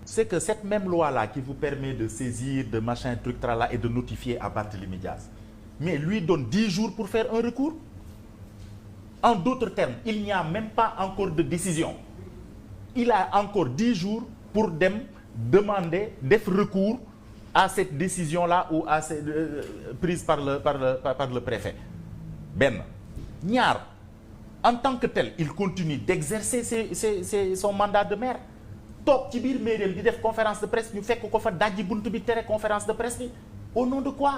c'est que cette même loi-là qui vous permet de saisir, de machin, truc, tralala, et de notifier à Barthélémy Diaz, mais lui donne 10 jours pour faire un recours. En d'autres termes, il n'y a même pas encore de décision. Il a encore 10 jours pour demander def recours à cette décision-là ou à cette, prise par le préfet. Ben, ñaar, en tant que tel, il continue d'exercer son mandat de maire. Toog ci biir mairie di def conférence de presse ñu fekk ko fa dajji buntu bi tere conférence de presse bi. Au nom de quoi?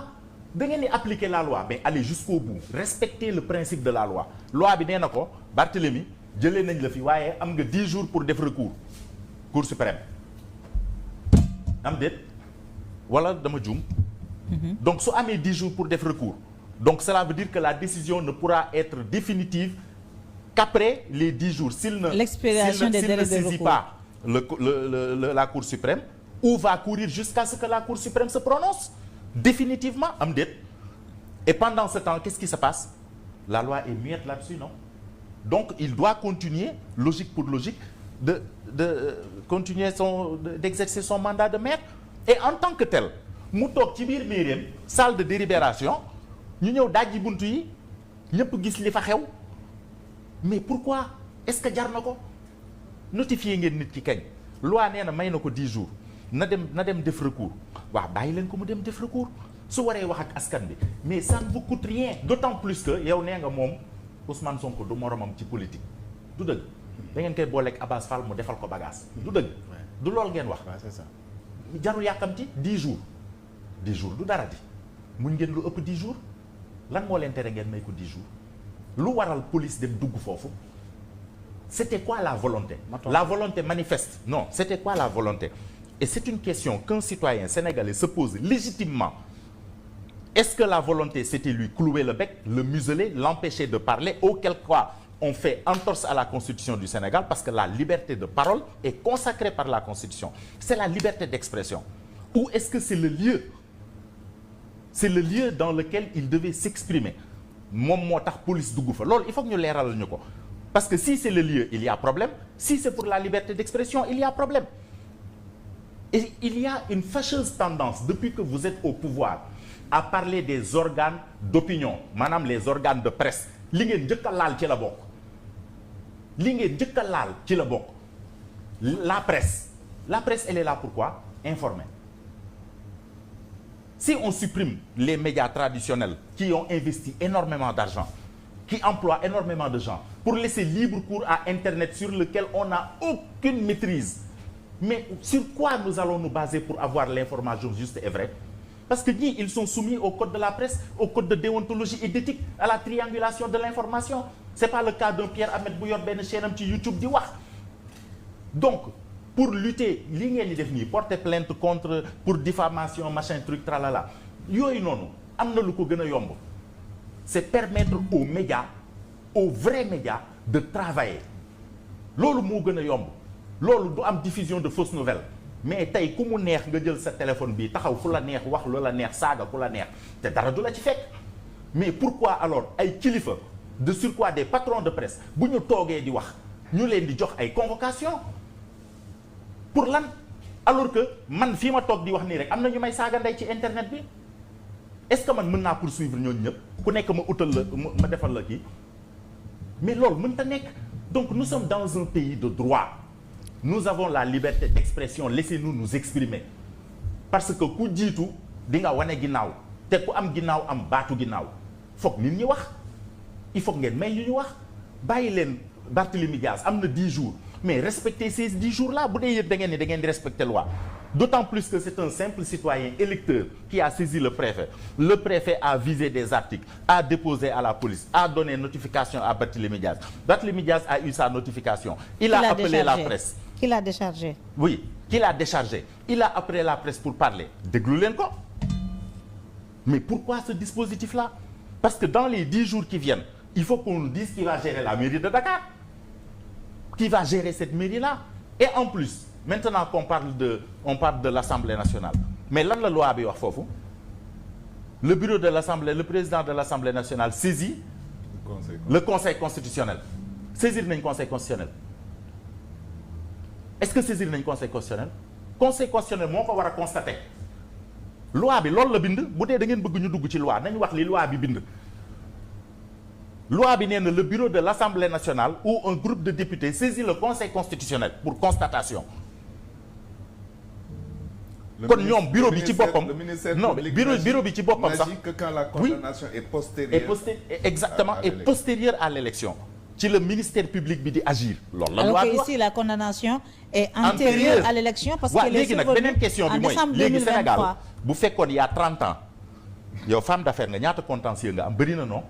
Da ngeen di appliquer la loi, mais allez jusqu'au bout. Respectez le principe de la loi. Loi bi nee na ko Barthélémy jëlee nañ la fi waaye am nga 10 jours pour def recours Cour suprême. Am déet wala dama juum. Donc su amee 10 jours pour def recours. Donc cela veut dire que la décision ne pourra être définitive qu'après les 10 jours. S'il ne saisit pas la Cour suprême, ou va courir jusqu'à ce que la Cour suprême se prononce définitivement, am déet. Et pendant ce temps, qu'est-ce qui se passe? La loi est muette là-dessus, non? Donc il doit continuer, logique pour logique, d'exercer son mandat de maire. Et en tant que tel, mu toog ci biir mairie salle de délibération, ñu ñëw dajji buntu yi ñëpp gis li fa xew. Mais pourquoi? Est-ce que jar na ko? Notifié ngeen nit ki kañ. Loi nee na may na ko 10 jours. na dem def recours. waaw bàyyi leen ko mu dem def recours. su waree wax ak askan bi mais ça ne vous coûte rien. D'autant plus que yow nee nga moom Ousmane Sonko du moromam ci politique. du dëgg. da ngeen koy booleeg Abass Fall mu defal ko bagage. du dëgg. du loolu ngeen wax. c'est ça. jarul yàkkamti 10 jours. 10 jours du dara di. muñ ngeen lu ëpp 10 jours. lan moo leen tere ngeen may ko 10 jours. lu waral police dem dugg foofu. C'était quoi la volonté? La volonté manifeste. Non, c'était quoi la volonté? Et c'est une question qu'un citoyen sénégalais se pose légitimement. Est-ce que la volonté, c'était lui clouer le bec, le museler, l'empêcher de parler, auquel cas on fait entorse à la Constitution du Sénégal parce que la liberté de parole est consacrée par la Constitution. C'est la liberté d'expression. Ou est-ce que c'est le lieu? C'est le lieu dans lequel il devait s'exprimer. Moom moo tax police dugg fa. Loolu il faut que ñu leeral ñu ko. Parce que si c'est le lieu, il y a problème. Si c'est pour la liberté d'expression, il y a problème. Et il y a une fâcheuse tendance, depuis que vous êtes au pouvoir, à parler des organes d'opinion, maanaam les organes de presse. Li ngeen njëkk a laal ci la bokk. Li ngeen njëkk a laal ci la bokk. La presse. La presse, elle est là pourquoi? Informer. Si on supprime les médias traditionnels qui ont investi énormément d'argent, qui emploie énormément de gens, pour laisser libre cours à Internet sur lequel on n'a aucune maîtrise. Mais sur quoi nous allons nous baser pour avoir l'information juste et vraie? Parce que ñii, ils sont soumis au code de la presse, au code de déontologie et d'éthique, à la triangulation de l'information. C'est pas le cas d'un Pierre Ahmed bu yor benn chaîne am ci YouTube di wax. Donc, pour lutter, li ngeen di def nii, porter plainte contre, pour diffamation, machin, truc, tralala, yooyu noonu, am na lu ko gën a yomb. C'est permettre aux médias, aux vrais médias, de travailler. Loolu moo gën a yomb. Loolu du am diffusion de fausses nouvelles. Mais tey ku mu neex nga jël sa téléphone bi taxaw fu la neex wax lu la neex saaga ku la neex te dara du la ci fekk. Mais pourquoi alors ay kilifa de surcroît des patrons de presse bu ñu toogee di wax ñu leen di jox ay convocation pour lan? Alors que man fii ma toog di wax nii rek am na ñu may saaga ndey ci internet bi. Est-ce que man mën naa poursuivre ñooñu ñëpp ku nekk ma utal la ma defal la kii? Mais loolu mënta nekk. Donc nous sommes dans un pays de droit. Nous avons la liberté d'expression. Laissez-nous nous exprimer. Parce que ku jiitu di nga wane ginnaaw te ku am ginnaaw am baatu ginnaaw foog nit ñi wax. Il faut ngeen may ñu wax bàyyi leen Barthélémy Diaz am na 10 jours mais respectez ces 10 jours-là bu dee yëpp da ngeen di respecter loi. D'autant plus que c'est un simple citoyen électeur qui a saisi le préfet. Le préfet a visé des articles, a déposé à la police, a donné notification à Barthélémy Diaz. Barthélémy Diaz a eu sa notification. Il a appelé la presse. Qui l'a déchargé? Oui, qui l'a déchargé. Il a appelé la presse pour parler. Déglu leen ko. Mais pourquoi ce dispositif-là? Parce que dans les 10 jours qui viennent, il faut qu'on nous dise qui va gérer la mairie de Dakar. Qui va gérer cette mairie-là? Et en plus, maintenant qu'on parle de l'Assemblée nationale. Mais lan la loi bi wax foofu? Le bureau de l'Assemblée, le président de l'Assemblée nationale saisit le Conseil constitutionnel. Saisir nañ Conseil constitutionnel. Est-ce que saisir nañ Conseil constitutionnel? conseil constitutionnel moo ko war a constater. loi bi loolu la bind bu dee da ngeen bëgg ñu dugg ci loi nañu wax li loi bi bind. loi bi nee na le bureau de l'Assemblée nationale ou un groupe de députés saisit le conseil constitutionnel pour constatation. kon ñoom bureau bi ci boppam non bureau bi ci boppam sax que quand la condamnation est postérieure exactement est postérieure à l'élection ci le ministère public bi di agir loolu la loi alors que ici la condamnation est antérieure à l'élection parce que léegi nag beneen question bi mooy léegi Sénégal bu fekkoon y a 30 ans yow femme d'affaires nga ñaata contentieux nga am bëri na non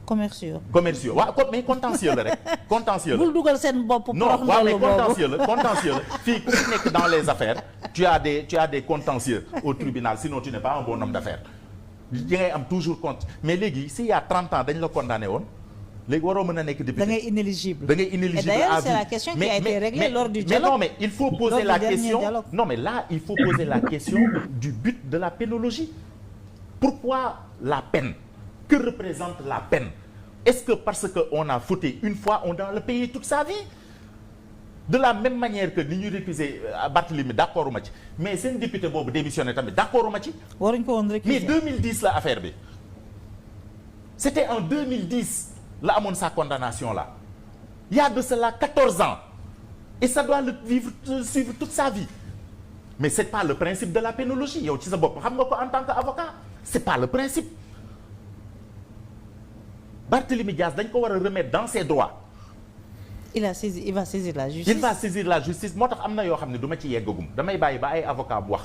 commerciaux waaw mais contentieux la rek contentieux la bul dugal seen bopp non waaw mais contentieux la fii ku fi nekk dans les affaires tu as des contentieux au tribunal sinon tu n'es pas un bon homme d'affaires di ngay am toujours compte mais léegi s'il y a 30 ans dañ la condamné woon léegi waroo mën a nekk député da ngay inéligible et d'ailleurs c'est la question qui a été réglée lors du dialogue mais non mais il faut poser la question non mais là il faut poser la question du but de la pénologie pourquoi la peine que représente la peine est-ce que parce que on a fauté une fois on doit le payer toute sa vie de la même manière que ni ñu récuser Barthélémy d'accord ma ci mais seen député boobu démissionné tamit d'accord ma ci waruñ ko woon récuser mais 2010 la affaire bi c'était en 2010 la amoon sa condamnation là il y a de cela 14 ans et ça doit le suivre toute sa vie mais c'est pas le principe de la pénologie yow ci sa bopp xam nga ko en tant qu'avocat c'est pas le principe Barthélémy Dias dañ ko war a remettre dans ses droits. il va saisir la justice. moo tax am na yoo xam ne du ma ci yeggagum damay bàyyi ba ay avocat bu wax